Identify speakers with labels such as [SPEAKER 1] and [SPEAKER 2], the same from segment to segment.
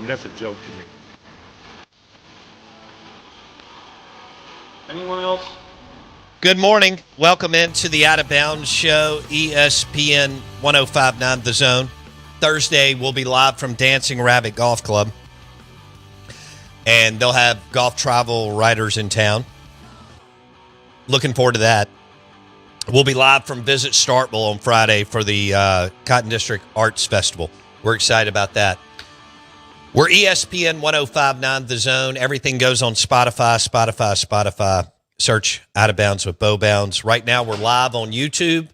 [SPEAKER 1] That's a joke to me. Anyone else?
[SPEAKER 2] Good morning. Welcome into the Out of Bounds Show, ESPN 105.9 The Zone. Thursday, we'll be live from Dancing Rabbit Golf Club. And they'll have golf travel writers in town. Looking forward to that. We'll be live from Visit Starkville on Friday for the Cotton District Arts Festival. We're excited about that. We're ESPN 105.9 The Zone. Everything goes on Spotify. Search Out of Bounds with Bo Bounds. Right now, we're live on YouTube,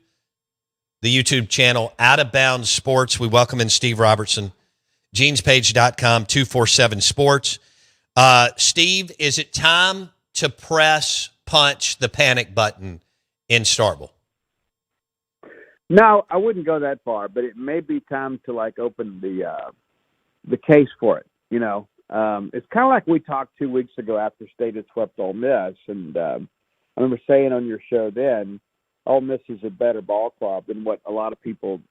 [SPEAKER 2] the YouTube channel Out of Bounds Sports. We welcome in Steve Robertson, genespage.com, 247 Sports. Steve, is it time to punch the panic button in Starkville?
[SPEAKER 3] No, I wouldn't go that far, but it may be time to open the case for it. It's kind of like we talked 2 weeks ago after State had swept Ole Miss, and I remember saying on your show then, Ole Miss is a better ball club than what a lot of people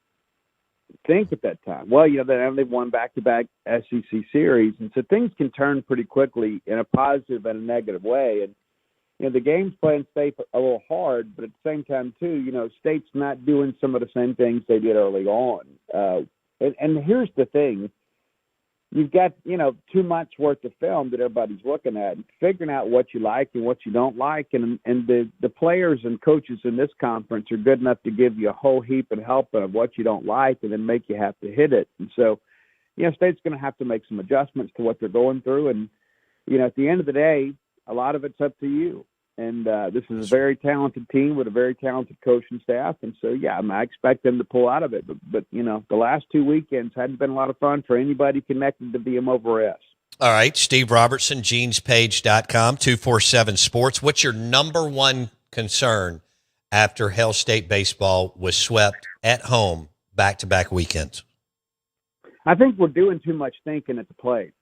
[SPEAKER 3] think at that time. Well, they've won back-to-back SEC series, and so things can turn pretty quickly in a positive and a negative way. And the game's playing State a little hard, but at the same time too, State's not doing some of the same things they did early on. And here's the thing. You've got, 2 months worth of film that everybody's looking at, and figuring out what you like and what you don't like. And the players and coaches in this conference are good enough to give you a whole heap and helping of what you don't like and then make you have to hit it. And so, State's going to have to make some adjustments to what they're going through. And, at the end of the day, a lot of it's up to you. And this is a very talented team with a very talented coaching staff. And so, I expect them to pull out of it. But the last 2 weekends hadn't been a lot of fun for anybody connected to BM over S.
[SPEAKER 2] All right, Steve Robertson, genespage.com, 247 Sports. What's your number one concern after Hail State baseball was swept at home back-to-back weekends?
[SPEAKER 3] I think we're doing too much thinking at the plate.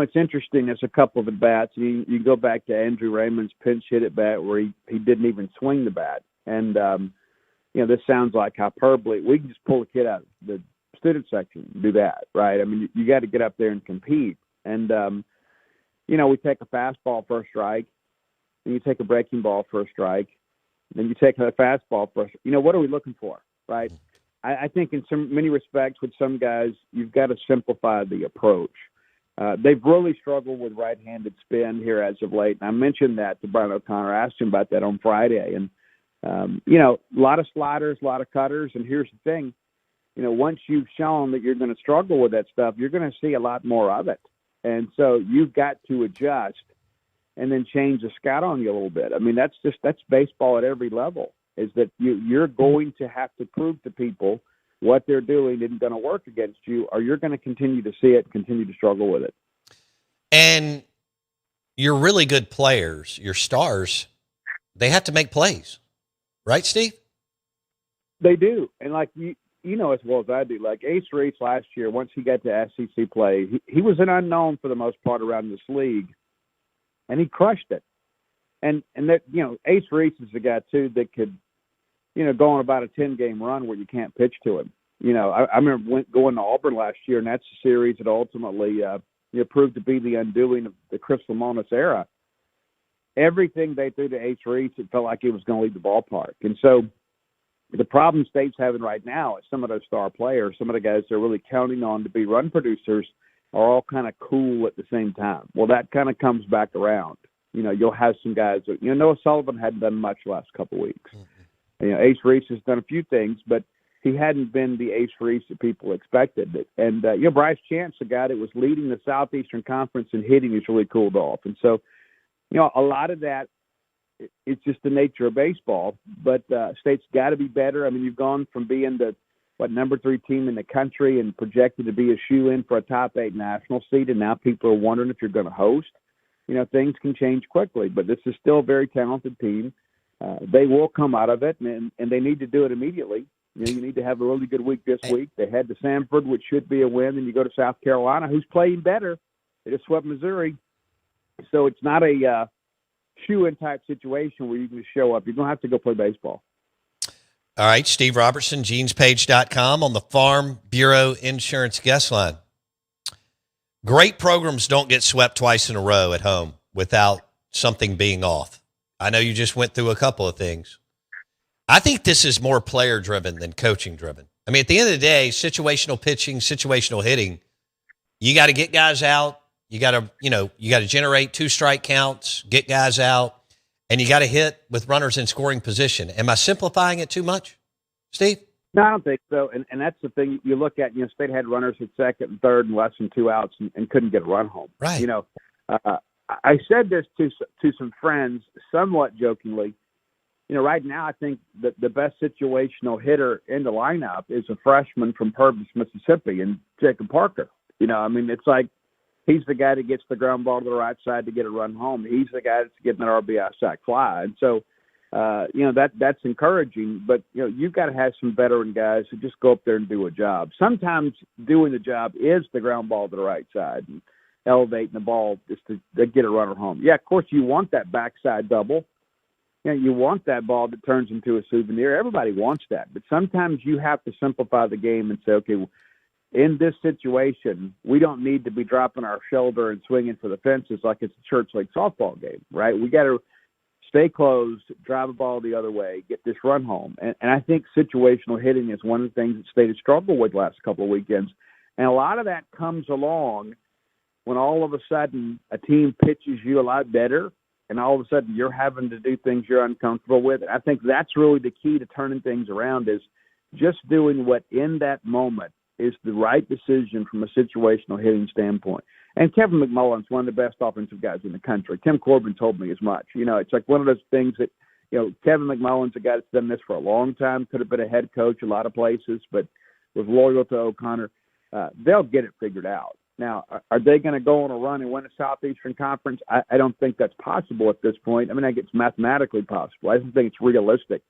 [SPEAKER 3] It's interesting. There's a couple of at bats. You go back to Andrew Raymond's pinch hit at bat where he didn't even swing the bat. And, this sounds like hyperbole. We can just pull a kid out of the student section and do that, right? I mean, you got to get up there and compete. And, we take a fastball for a strike, then you take a breaking ball for a strike, then you take a fastball for what are we looking for, right? I think in many respects with some guys, you've got to simplify the approach. They've really struggled with right-handed spin here as of late. And I mentioned that to Brian O'Connor. I asked him about that on Friday. And, a lot of sliders, a lot of cutters. And here's the thing. Once you've shown that you're going to struggle with that stuff, you're going to see a lot more of it. And so you've got to adjust and then change the scout on you a little bit. I mean, that's baseball at every level, is that you're going to have to prove to people what they're doing isn't going to work against you, or you're going to continue to see it and continue to struggle with it.
[SPEAKER 2] And your really good players, your stars, they have to make plays. Right, Steve?
[SPEAKER 3] They do. And you know as well as I do, like Ace Reese last year, once he got to SEC play, he was an unknown for the most part around this league, and he crushed it. And that, Ace Reese is the guy, too, that could, go on about a 10-game run where you can't pitch to him. I remember going to Auburn last year, and that's a series that ultimately proved to be the undoing of the Chris Lemonis era. Everything they threw to Ace Reese, it felt like it was going to leave the ballpark. And so the problem State's having right now is some of those star players, some of the guys they're really counting on to be run producers, are all kind of cool at the same time. Well, that kind of comes back around. You'll have some guys that, Noah Sullivan hadn't done much the last couple of weeks. Ace Reese has done a few things, but he hadn't been the Ace Reese that people expected. And, Bryce Chance, the guy that was leading the Southeastern Conference in hitting, has really cooled off. And so, a lot of that, it's just the nature of baseball. But State's got to be better. I mean, you've gone from being the, number 3 team in the country and projected to be a shoe-in for a top 8 national seed, and now people are wondering if you're going to host. Things can change quickly. But this is still a very talented team. They will come out of it, and they need to do it immediately. You need to have a really good week this week. They head to Sanford, which should be a win. Then you go to South Carolina, who's playing better. They just swept Missouri. So it's not a shoe-in type situation where you can just show up. You're going to have to go play baseball.
[SPEAKER 2] All right, Steve Robertson, genespage.com on the Farm Bureau Insurance guest line. Great programs don't get swept twice in a row at home without something being off. I know you just went through a couple of things. I think this is more player driven than coaching driven. I mean, at the end of the day, situational pitching, situational hitting, you got to get guys out. You got to generate 2 strike counts, get guys out, and you got to hit with runners in scoring position. Am I simplifying it too much, Steve?
[SPEAKER 3] No, I don't think so. And that's the thing you look at. State had runners at second and third and less than 2 outs and couldn't get a run home.
[SPEAKER 2] Right.
[SPEAKER 3] I said this to some friends somewhat jokingly. Right now I think that the best situational hitter in the lineup is a freshman from Purvis, Mississippi, and Jacob Parker. It's like he's the guy that gets the ground ball to the right side to get a run home. He's the guy that's getting an RBI sac fly. And so, that's encouraging. But, you've got to have some veteran guys who just go up there and do a job. Sometimes doing the job is the ground ball to the right side and elevating the ball just to get a runner home. Yeah, of course, you want that backside double. You want that ball that turns into a souvenir. Everybody wants that. But sometimes you have to simplify the game and say, okay, in this situation, we don't need to be dropping our shoulder and swinging for the fences like it's a church league softball game, right? We got to stay closed, drive a ball the other way, get this run home. And I think situational hitting is one of the things that State has struggled with last couple of weekends. And a lot of that comes along when all of a sudden a team pitches you a lot better, and all of a sudden you're having to do things you're uncomfortable with. I think that's really the key to turning things around, is just doing what in that moment is the right decision from a situational hitting standpoint. And Kevin McMullen's one of the best offensive guys in the country. Tim Corbin told me as much. It's like one of those things that, Kevin McMullen's a guy that's done this for a long time, could have been a head coach a lot of places, but was loyal to O'Connor. They'll get it figured out. Now, are they going to go on a run and win a Southeastern Conference? I don't think that's possible at this point. I think it's mathematically possible. I don't think it's realistic.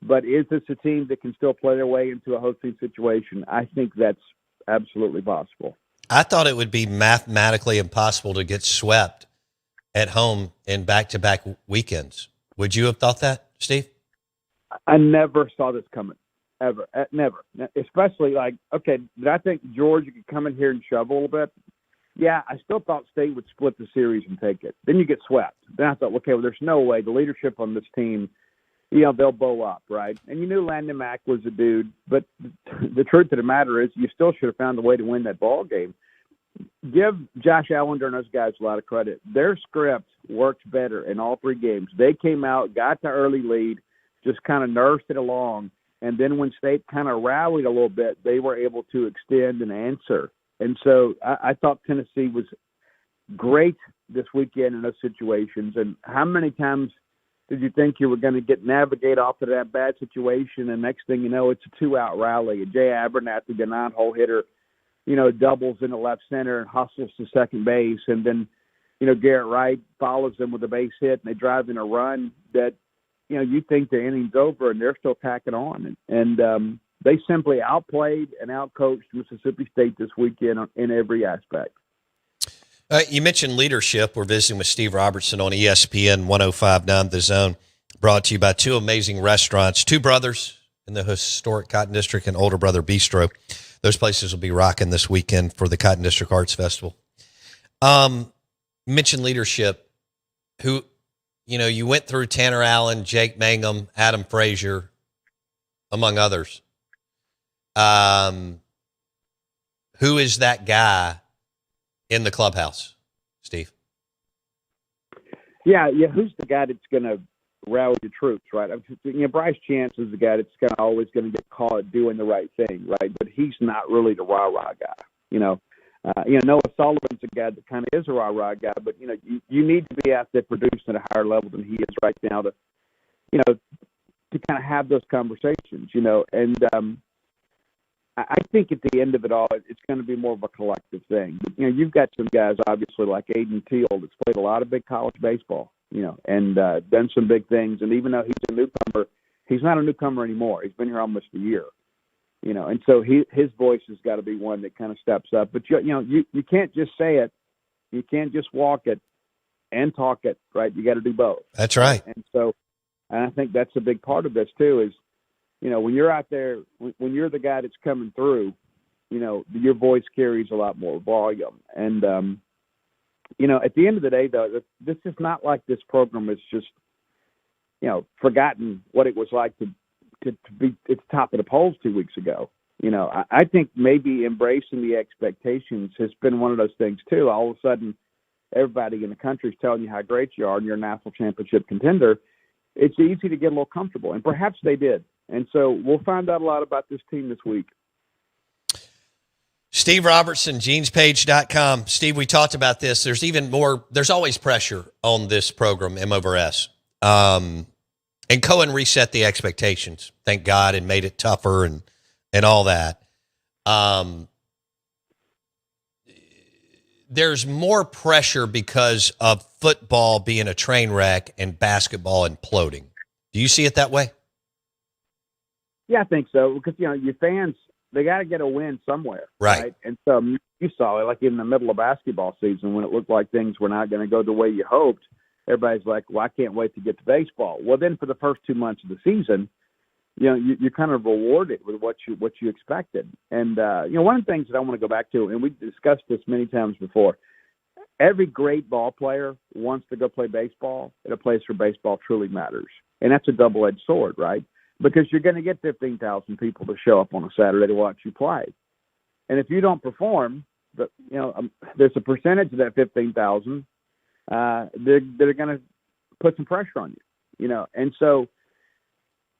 [SPEAKER 3] But is this a team that can still play their way into a hosting situation? I think that's absolutely possible.
[SPEAKER 2] I thought it would be mathematically impossible to get swept at home in back-to-back weekends. Would you have thought that, Steve?
[SPEAKER 3] I never saw this coming, ever, never. Especially did I think Georgia could come in here and shove a little bit? Yeah, I still thought State would split the series and take it. Then you get swept. Then I thought, okay, well, there's no way. The leadership on this team, they'll bow up, right? And you knew Landon Mack was a dude, but the truth of the matter is you still should have found a way to win that ball game. Give Josh Allender and those guys a lot of credit. Their script worked better in all 3 games. They came out, got the early lead, just kind of nursed it along, and then when State kind of rallied a little bit, they were able to extend and answer. And so I thought Tennessee was great this weekend in those situations. And how many times did you think you were going to navigate off of that bad situation, and next thing you know, it's a 2-out rally. Jay Abernathy, the 9-hole hitter, doubles into left center and hustles to second base, and then, Garrett Wright follows them with a base hit, and they drive in a run that, you think the inning's over, and they're still tacking on. And they simply outplayed and outcoached Mississippi State this weekend in every aspect.
[SPEAKER 2] You mentioned leadership. We're visiting with Steve Robertson on ESPN 105.9 The Zone, brought to you by 2 amazing restaurants, 2 brothers in the historic Cotton District and Older Brother Bistro. Those places will be rocking this weekend for the Cotton District Arts Festival. Mentioned leadership. Who, you went through Tanner Allen, Jake Mangum, Adam Frazier, among others. Who is that guy in the clubhouse, Steve?
[SPEAKER 3] Yeah. Who's the guy that's going to rally the troops, right? Bryce Chance is the guy that's always going to get caught doing the right thing, right? But he's not really the rah-rah guy. Noah Sullivan's a guy that kind of is a rah-rah guy, but you need to be out there producing at a higher level than he is right now to kind of have those conversations, and I think at the end of it all, it's going to be more of a collective thing. You've got some guys, obviously, like Aiden Teal, that's played a lot of big college baseball, and done some big things. And even though he's a newcomer, he's not a newcomer anymore. He's been here almost a year, and so his voice has got to be one that kind of steps up. But, you can't just say it. You can't just walk it and talk it, right? You got to do both.
[SPEAKER 2] That's right.
[SPEAKER 3] And I think that's a big part of this, too, is, when you're out there, when you're the guy that's coming through, your voice carries a lot more volume. And, at the end of the day, though, this is not like this program is just, forgotten what it was like to be at the top of the polls 2 weeks ago. I think maybe embracing the expectations has been one of those things, too. All of a sudden, everybody in the country is telling you how great you are and you're a national championship contender. It's easy to get a little comfortable, and perhaps they did. And so we'll find out a lot about this team this week.
[SPEAKER 2] Steve Robertson, genespage.com. Steve, we talked about this. There's even more. There's always pressure on this program, M over S. And Cohen reset the expectations, thank God, and made it tougher and all that. There's more pressure because of football being a train wreck and basketball imploding. Do you see it that way?
[SPEAKER 3] Yeah, I think so. Because, your fans, they got to get a win somewhere.
[SPEAKER 2] Right.
[SPEAKER 3] And so you saw it like in the middle of basketball season when it looked like things were not going to go the way you hoped. Everybody's like, well, I can't wait to get to baseball. Well, then for the first 2 months of the season, you're kind of rewarded with what you expected. And, one of the things that I want to go back to, and we discussed this many times before, every great ball player wants to go play baseball at a place where baseball truly matters. And that's a double-edged sword, right? Because you're going to get 15,000 people to show up on a Saturday to watch you play. And if you don't perform, there's a percentage of that 15,000 they're going to put some pressure on you, and so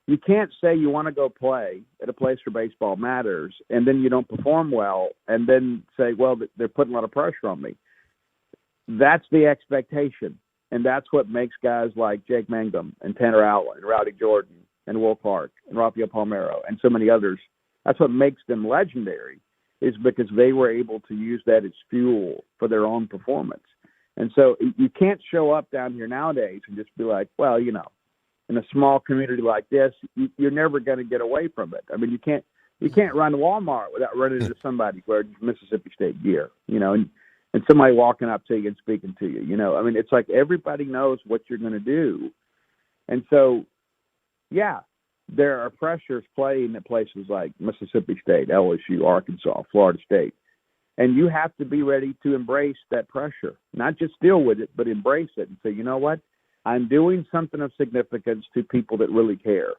[SPEAKER 3] you can't say you want to go play at a place where baseball matters and then you don't perform well and then say, well, they're putting a lot of pressure on me. That's the expectation, and that's what makes guys like Jake Mangum and Tanner Allen and Rowdy Jordan and Will Clark and Rafael Palmeiro and so many others. That's what makes them legendary, is because they were able to use that as fuel for their own performance. And so you can't show up down here nowadays and just be like, well, in a small community like this, you're never going to get away from it. I mean, you can't run to Walmart without running into somebody wearing Mississippi State gear, and somebody walking up to you and speaking to you. I mean, it's like everybody knows what you're going to do. And so, yeah, there are pressures playing at places like Mississippi State, LSU, Arkansas, Florida State. And you have to be ready to embrace that pressure, not just deal with it, but embrace it and say, you know what, I'm doing something of significance to people that really care.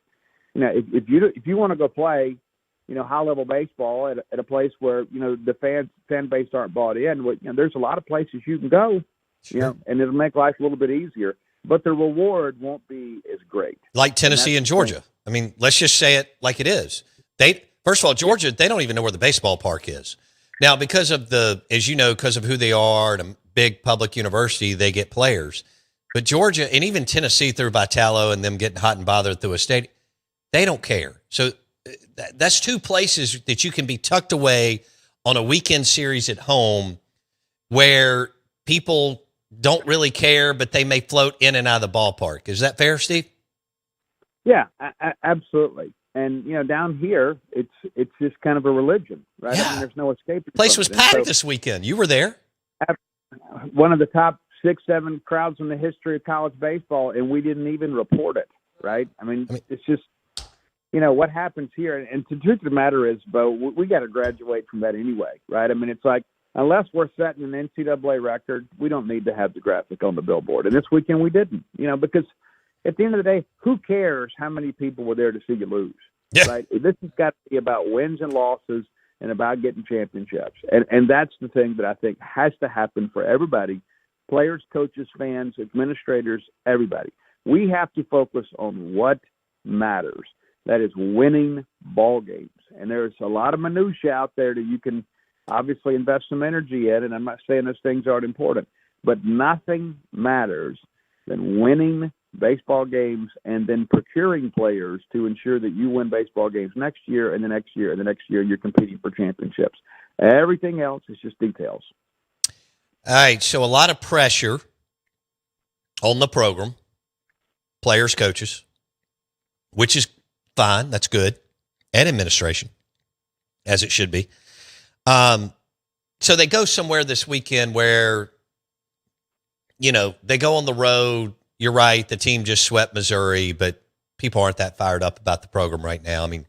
[SPEAKER 3] If you want to go play, high-level baseball at a place where, the fan base aren't bought in, there's a lot of places you can go,
[SPEAKER 2] Sure.
[SPEAKER 3] And it'll make life a little bit easier. But the reward won't be as great.
[SPEAKER 2] Like Tennessee and Georgia. I mean, let's just say it like it is. First of all, Georgia, they don't even know where the baseball park is. Now, because of because of who they are and a big public university, they get players. But Georgia and even Tennessee through Vitalo and them getting hot and bothered through a state, they don't care. So that's two places that you can be tucked away on a weekend series at home where people don't really care, but they may float in and out of the ballpark. Is that fair, Steve?
[SPEAKER 3] Yeah, absolutely. And, down here, it's just kind of a religion, right?
[SPEAKER 2] Yeah.
[SPEAKER 3] I mean, there's no escape.
[SPEAKER 2] The place was packed this weekend. You were there.
[SPEAKER 3] One of the top 6-7 crowds in the history of college baseball, and we didn't even report it, right? I mean it's just, what happens here. And the truth of the matter is, Bo, we got to graduate from that anyway, right? I mean, it's like, unless we're setting an NCAA record, we don't need to have the graphic on the billboard. And this weekend we didn't, because at the end of the day, who cares how many people were there to see you lose?
[SPEAKER 2] Yeah.
[SPEAKER 3] Right? This has got to be about wins and losses and about getting championships. And that's the thing that I think has to happen for everybody, players, coaches, fans, administrators, everybody. We have to focus on what matters. That is winning ball games. And there's a lot of minutia out there that you can obviously invest some energy in, and I'm not saying those things aren't important, but nothing matters than winning baseball games and then procuring players to ensure that you win baseball games next year and the next year and the next year you're competing for championships. Everything else is just details.
[SPEAKER 2] All right, so a lot of pressure on the program, players, coaches, which is fine. That's good. And administration, as it should be. So they go somewhere this weekend where, they go on the road. You're right. The team just swept Missouri, but people aren't that fired up about the program right now. I mean,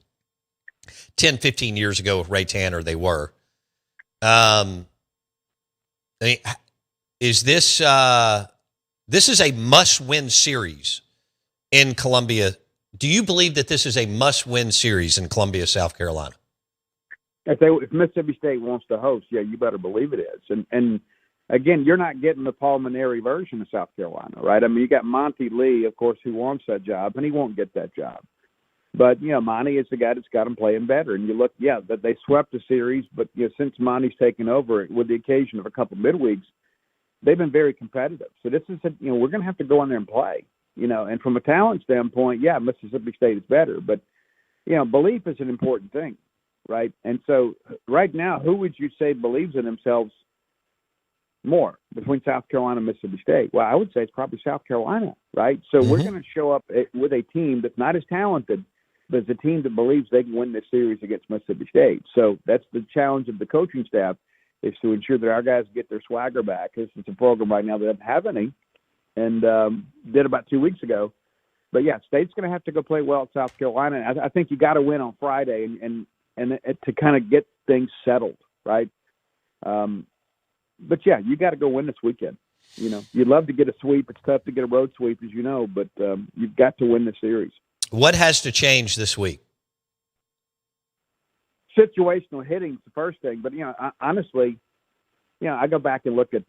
[SPEAKER 2] 10, 15 years ago with Ray Tanner, they were. I mean, is this this is a must-win series in Columbia? Do you believe that this is a must-win series in Columbia, South Carolina?
[SPEAKER 3] If Mississippi State wants to host, yeah, you better believe it is. And again, you're not getting the Paul Maneri version of South Carolina, right? I mean, you got Monty Lee, of course, who wants that job, and he won't get that job. But, Monty is the guy that's got him playing better. And you look, that they swept the series, but, since Monty's taken over, with the occasion of a couple midweeks, they've been very competitive. So this is, we're going to have to go in there and play, And from a talent standpoint, Mississippi State is better. But, belief is an important thing, right? And so right now, who would you say believes in themselves more between South Carolina and Mississippi State? Well, I would say it's probably South Carolina, right? So we're going to show up with a team that's not as talented, but it's a team that believes they can win this series against Mississippi State. So that's the challenge of the coaching staff, is to ensure that our guys get their swagger back. This is a program right now that doesn't have any, and did about 2 weeks ago. But, State's going to have to go play well at South Carolina. I think you got to win on Friday and to kind of get things settled, right? But, you got to go win this weekend. You'd love to get a sweep. It's tough to get a road sweep, as you know, but you've got to win the series.
[SPEAKER 2] What has to change this week?
[SPEAKER 3] Situational hitting is the first thing. But, honestly, I go back and look at,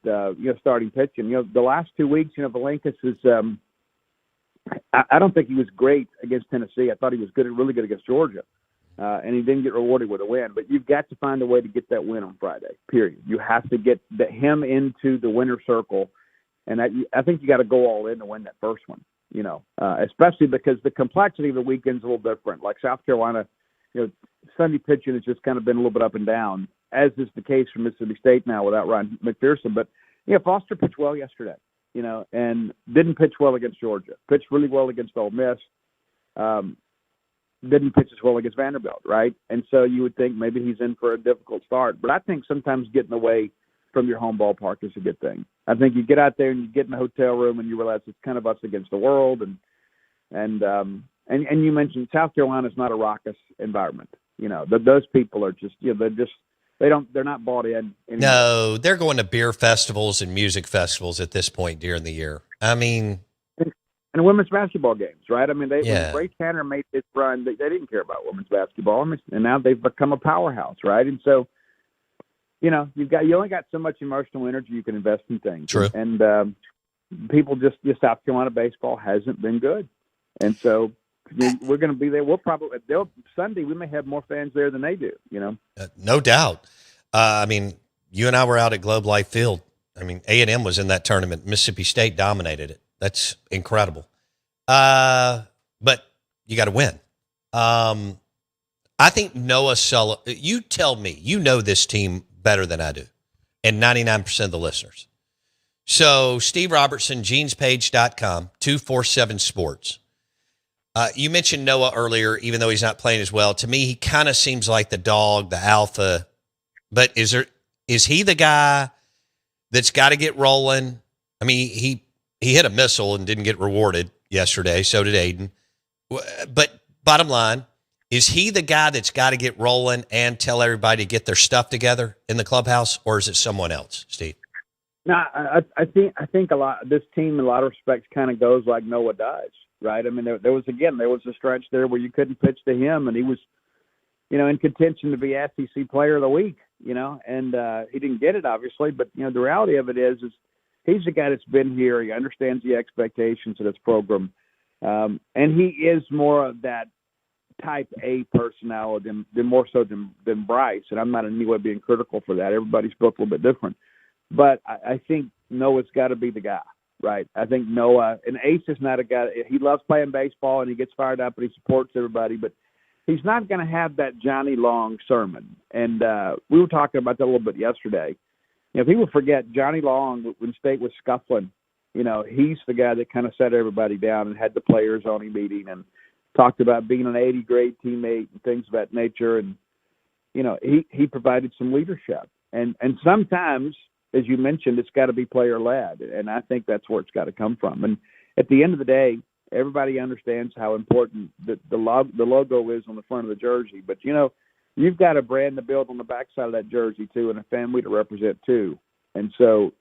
[SPEAKER 3] starting pitching. The last 2 weeks, Valenkas is I don't think he was great against Tennessee. I thought he was really good against Georgia. And he didn't get rewarded with a win. But you've got to find a way to get that win on Friday, period. You have to get him into the winner's circle. And I think you got to go all in to win that first one, especially because the complexity of the weekend's a little different. Like South Carolina, Sunday pitching has just kind of been a little bit up and down, as is the case for Mississippi State now without Ryan McPherson. But, Foster pitched well yesterday, and didn't pitch well against Georgia. Pitched really well against Ole Miss. Didn't pitch as well against Vanderbilt, right? And so you would think maybe he's in for a difficult start. But I think sometimes getting away from your home ballpark is a good thing. I think you get out there and you get in the hotel room and you realize it's kind of us against the world. And you mentioned South Carolina is not a raucous environment. Those people are just, they're not bought in anymore.
[SPEAKER 2] No, they're going to beer festivals and music festivals at this point during the year. I mean,
[SPEAKER 3] and women's basketball games, right? I mean, when Ray Tanner made this run, they didn't care about women's basketball, and now they've become a powerhouse, right? And so, you only got so much emotional energy you can invest in things.
[SPEAKER 2] True.
[SPEAKER 3] And people just South Carolina baseball hasn't been good, and so we're going to be there. Sunday we may have more fans there than they do.
[SPEAKER 2] No doubt. I mean, you and I were out at Globe Life Field. I mean, A&M was in that tournament. Mississippi State dominated it. That's incredible. But you got to win. I think Noah Sullivan, you tell me, this team better than I do, and 99% of the listeners. So Steve Robertson, genespage.com, 247 Sports. You mentioned Noah earlier, even though he's not playing as well. To me, he kind of seems like the dog, the alpha. But is he the guy that's got to get rolling? I mean, he hit a missile and didn't get rewarded yesterday. So did Aiden. But bottom line, is he the guy that's got to get rolling and tell everybody to get their stuff together in the clubhouse, or is it someone else, Steve?
[SPEAKER 3] No, I think a lot. This team, in a lot of respects, kind of goes like Noah does, right? I mean, there was a stretch there where you couldn't pitch to him, and he was, in contention to be SEC Player of the Week, and he didn't get it, obviously. But the reality of it is he's the guy that's been here. He understands the expectations of this program. And he is more of that type A personality than more so than Bryce. And I'm not in any way being critical for that. Everybody's built a little bit different. But I think Noah's got to be the guy, right? I think Noah, and Ace is not a guy. He loves playing baseball and he gets fired up and he supports everybody. But he's not going to have that Johnny Long sermon. And we were talking about that a little bit yesterday. People forget Johnny Long, when State was scuffling, he's the guy that kind of set everybody down and had the players-only meeting and talked about being an 80-grade teammate and things of that nature. And, he provided some leadership. And sometimes, as you mentioned, it's got to be player-led. And I think that's where it's got to come from. And at the end of the day, everybody understands how important the logo is on the front of the jersey. But, you've got a brand to build on the backside of that jersey, too, and a family to represent, too. And so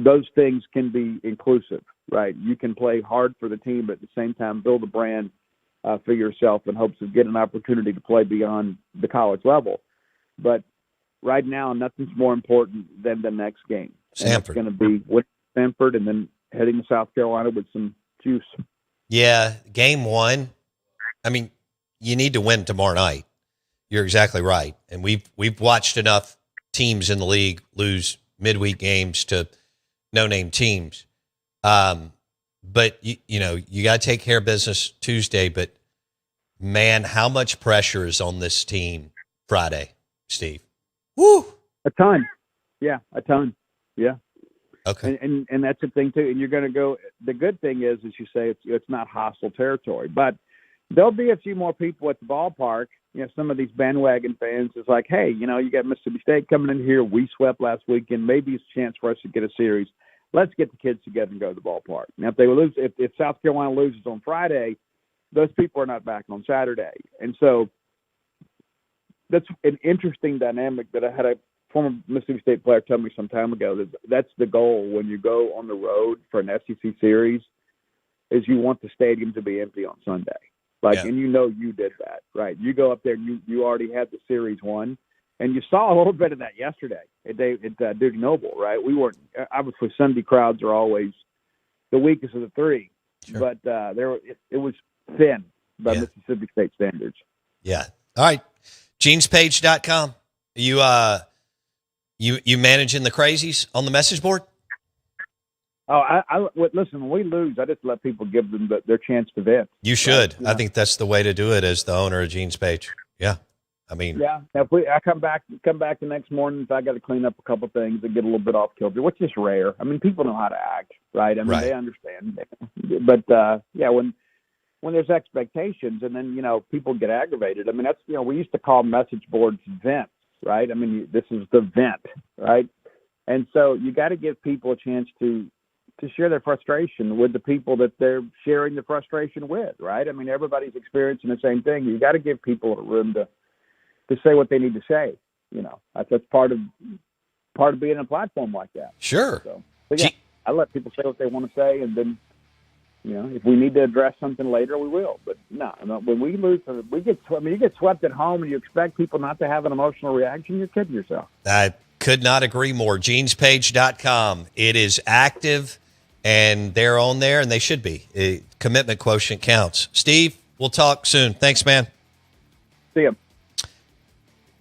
[SPEAKER 3] those things can be inclusive, right? You can play hard for the team, but at the same time build a brand for yourself in hopes of getting an opportunity to play beyond the college level. But right now, nothing's more important than the next game. And it's going to be with Stanford and then heading to South Carolina with some juice.
[SPEAKER 2] Yeah, game one. I mean, you need to win tomorrow night. You're exactly right. And we've watched enough teams in the league lose midweek games to no-name teams. But, you got to take care of business Tuesday. But, man, how much pressure is on this team Friday, Steve? Woo!
[SPEAKER 3] A ton. Yeah, a ton. Yeah.
[SPEAKER 2] Okay.
[SPEAKER 3] And that's the thing, too. And you're going to go – the good thing is, as you say, it's not hostile territory. But there'll be a few more people at the ballpark. Some of these bandwagon fans is like, hey, you got Mississippi State coming in here. We swept last weekend. Maybe it's a chance for us to get a series. Let's get the kids together and go to the ballpark. Now, if they lose, if South Carolina loses on Friday, those people are not back on Saturday. And so that's an interesting dynamic that I had a former Mississippi State player tell me some time ago. That's the goal when you go on the road for an SEC series is you want the stadium to be empty on Sunday. And you did that, right? You go up there and you already had the series won. And you saw a little bit of that yesterday at Duke Noble, right? We weren't – obviously Sunday crowds are always the weakest of the three. Sure. But it was thin by Mississippi State standards.
[SPEAKER 2] Yeah. All right. GenesPage.com. You managing the crazies on the message board?
[SPEAKER 3] Oh, listen, when we lose, I just let people give them their chance to vent.
[SPEAKER 2] You should. Right? I think that's the way to do it as the owner of Gene's Page. Yeah. I mean,
[SPEAKER 3] yeah. If I come back the next morning, if I got to clean up a couple things and get a little bit off kilter, which is rare. I mean, people know how to act, right? I mean, They understand. But when there's expectations, and then people get aggravated. I mean, that's we used to call message boards vents, right? I mean, this is the vent, right? And so you got to give people a chance to share their frustration with the people that they're sharing the frustration with, right? I mean, everybody's experiencing the same thing. You got to give people a room to say what they need to say. That's part of being on a platform like that.
[SPEAKER 2] Sure.
[SPEAKER 3] So yeah, I let people say what they want to say, and then if we need to address something later, we will. But no, when we lose, you get swept at home, and you expect people not to have an emotional reaction. You're kidding yourself.
[SPEAKER 2] I could not agree more. GenesPage.com. It is active, and they're on there, and they should be. Commitment quotient counts. Steve, we'll talk soon. Thanks, man.
[SPEAKER 3] See you.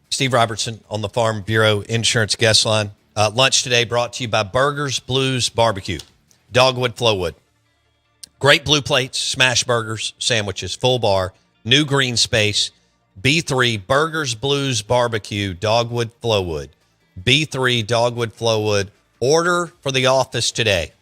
[SPEAKER 2] Steve Robertson on the Farm Bureau Insurance Guest Line. Lunch today brought to you by Burgers Blues Barbecue. Dogwood, Flowwood. Great blue plates, smash burgers, sandwiches, full bar, new green space. B3, Burgers Blues Barbecue, Dogwood, Flowwood. B3, Dogwood, Flowwood. Order for the office today.